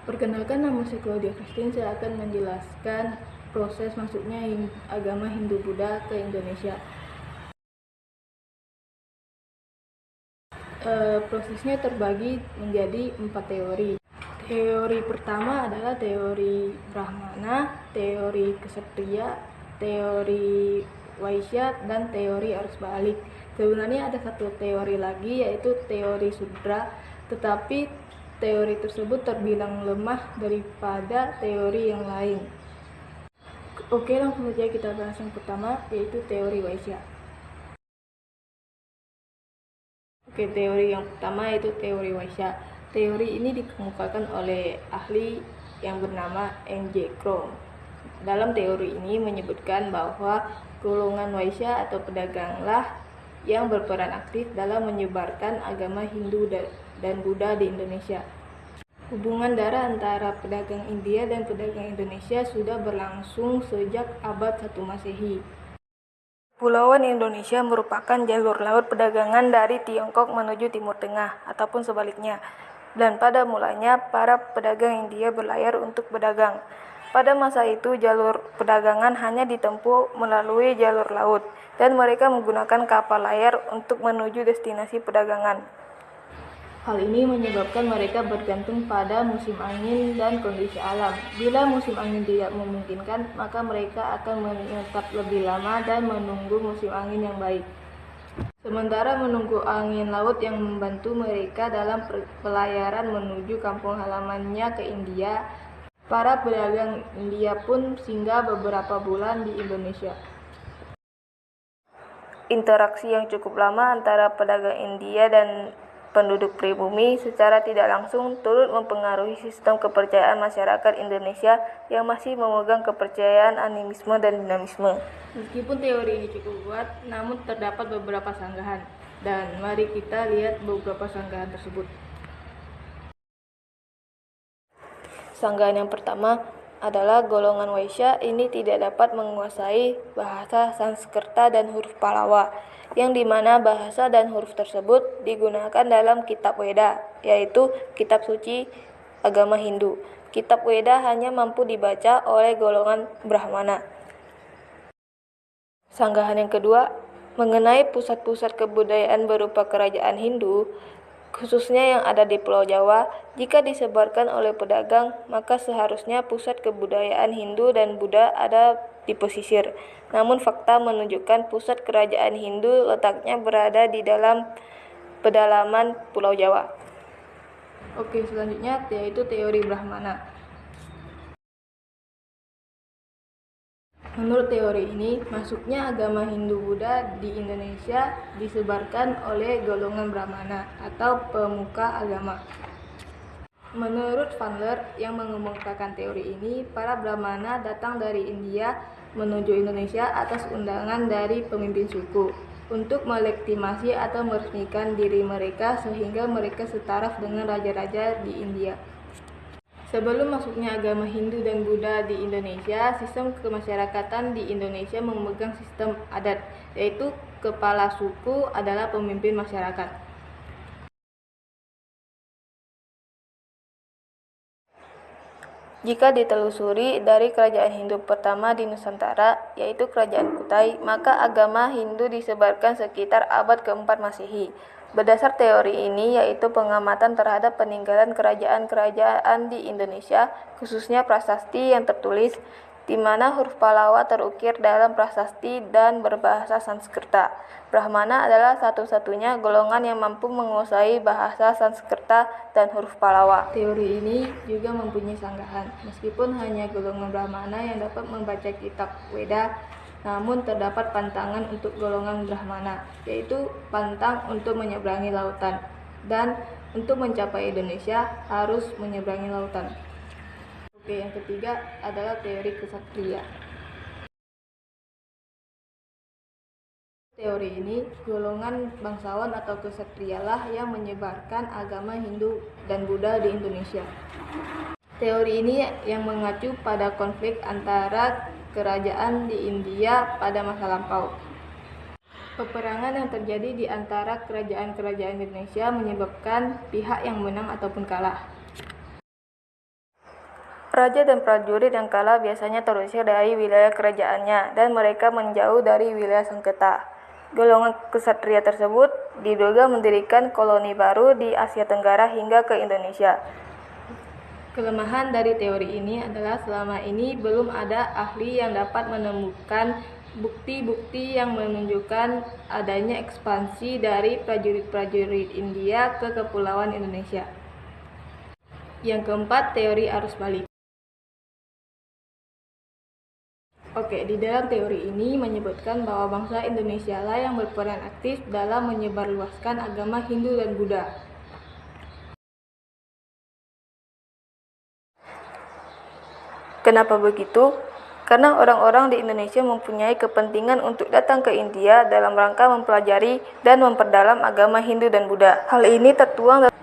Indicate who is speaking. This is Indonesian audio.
Speaker 1: Perkenalkan, nama saya Claudia Christine. Saya akan menjelaskan proses masuknya agama Hindu-Buddha ke Indonesia. Prosesnya terbagi menjadi 4 teori. Teori pertama adalah teori Brahmana, teori Kshatriya, teori Waisya, dan teori arus balik. Sebenarnya ada satu teori lagi, yaitu teori Sudra, tetapi teori tersebut terbilang lemah daripada teori yang lain. Oke, langsung saja kita bahas yang pertama, yaitu teori Waisya. Oke, teori yang pertama yaitu teori Waisya. Teori ini dikemukakan oleh ahli yang bernama N.J. Krom. Dalam teori ini menyebutkan bahwa golongan Waisya atau pedaganglah yang berperan aktif dalam menyebarkan agama Hindu dan Buddha di Indonesia. Hubungan darah antara pedagang India dan pedagang Indonesia sudah berlangsung sejak abad 1 Masehi. Kepulauan Indonesia merupakan jalur laut perdagangan dari Tiongkok menuju Timur Tengah ataupun sebaliknya. Dan pada mulanya para pedagang India berlayar untuk berdagang. Pada masa itu jalur perdagangan hanya ditempuh melalui jalur laut dan mereka menggunakan kapal layar untuk menuju destinasi perdagangan. Hal ini menyebabkan mereka bergantung pada musim angin dan kondisi alam. Bila musim angin tidak memungkinkan, maka mereka akan menetap lebih lama dan menunggu musim angin yang baik. Sementara menunggu angin laut yang membantu mereka dalam pelayaran menuju kampung halamannya ke India, para pedagang India pun singgah beberapa bulan di Indonesia. Interaksi yang cukup lama antara pedagang India dan penduduk pribumi secara tidak langsung turut mempengaruhi sistem kepercayaan masyarakat Indonesia yang masih memegang kepercayaan animisme dan dinamisme. Meskipun teori ini cukup kuat, namun terdapat beberapa sanggahan. Dan mari kita lihat beberapa sanggahan tersebut. Sanggahan yang pertama adalah golongan Waisya ini tidak dapat menguasai bahasa Sanskerta dan huruf Pallawa, yang dimana bahasa dan huruf tersebut digunakan dalam kitab Weda, yaitu kitab suci agama Hindu. Kitab Weda hanya mampu dibaca oleh golongan Brahmana. Sanggahan yang kedua, mengenai pusat-pusat kebudayaan berupa kerajaan Hindu, khususnya yang ada di Pulau Jawa, jika disebarkan oleh pedagang, maka seharusnya pusat kebudayaan Hindu dan Buddha ada di pesisir. Namun fakta menunjukkan pusat kerajaan Hindu letaknya berada di dalam pedalaman Pulau Jawa. Oke, selanjutnya yaitu teori Brahmana. Menurut teori ini, masuknya agama Hindu-Buddha di Indonesia disebarkan oleh golongan Brahmana atau pemuka agama. Menurut Vandler yang mengemukakan teori ini, para Brahmana datang dari India menuju Indonesia atas undangan dari pemimpin suku untuk melegitimasi atau meresmikan diri mereka sehingga mereka setaraf dengan raja-raja di India. Sebelum masuknya agama Hindu dan Buddha di Indonesia, sistem kemasyarakatan di Indonesia memegang sistem adat, yaitu kepala suku adalah pemimpin masyarakat. Jika ditelusuri dari kerajaan Hindu pertama di Nusantara, yaitu Kerajaan Kutai, maka agama Hindu disebarkan sekitar abad ke-4 Masehi. Berdasar teori ini, yaitu pengamatan terhadap peninggalan kerajaan-kerajaan di Indonesia, khususnya prasasti yang tertulis, di mana huruf Pallawa terukir dalam prasasti dan berbahasa Sanskerta. Brahmana adalah satu-satunya golongan yang mampu menguasai bahasa Sanskerta dan huruf Pallawa. Teori ini juga mempunyai sanggahan. Meskipun hanya golongan Brahmana yang dapat membaca kitab Weda, namun terdapat pantangan untuk golongan Brahmana, yaitu pantang untuk menyeberangi lautan, dan untuk mencapai Indonesia harus menyeberangi lautan. Oke, yang ketiga adalah teori Kshatriya. Teori ini, golongan bangsawan atau Kshatriyalah yang menyebarkan agama Hindu dan Buddha di Indonesia. Teori ini yang mengacu pada konflik antara kerajaan di India pada masa lampau. Peperangan yang terjadi di antara kerajaan-kerajaan Indonesia menyebabkan pihak yang menang ataupun kalah. Raja dan prajurit yang kalah biasanya terusir dari wilayah kerajaannya dan mereka menjauh dari wilayah sengketa. Golongan kesatria tersebut diduga mendirikan koloni baru di Asia Tenggara hingga ke Indonesia. Kelemahan dari teori ini adalah selama ini belum ada ahli yang dapat menemukan bukti-bukti yang menunjukkan adanya ekspansi dari prajurit-prajurit India ke kepulauan Indonesia. Yang keempat, teori arus balik. Di dalam teori ini menyebutkan bahwa bangsa Indonesia lah yang berperan aktif dalam menyebarluaskan agama Hindu dan Buddha. Kenapa begitu? Karena orang-orang di Indonesia mempunyai kepentingan untuk datang ke India dalam rangka mempelajari dan memperdalam agama Hindu dan Buddha. Hal ini tertuang dalam